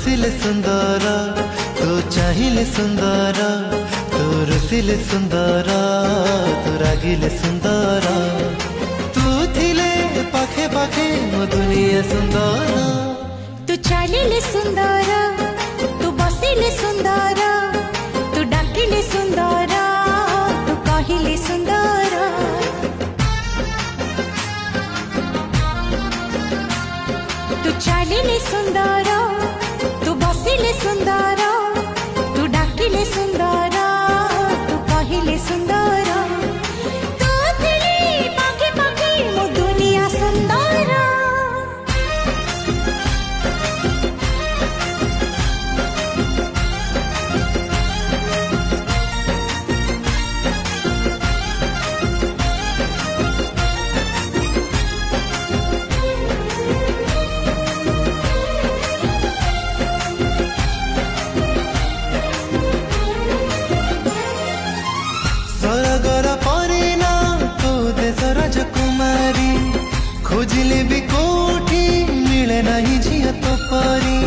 हसिले सुंदर तू चाहिए सुंदर तू रुसिले सुंदर तू रागिले सुंदर तू थिले पाखे पाखे मो दुनिया सुंदर तू चलिले सुंदर तू बसिले सुंदर तू डाकिले सुंदर तू कहिले सुंदर तू चलिले सुंदर तू बसिले सुंदर तू डाकिले सुंदर तू कहिले सुंदर तू थिले पाखे पाखे मो दुनिया सुंदर। सरगर परिना तू देश राजकुमारी खोजिले भी कोठी मिले नहीं झिया तो परी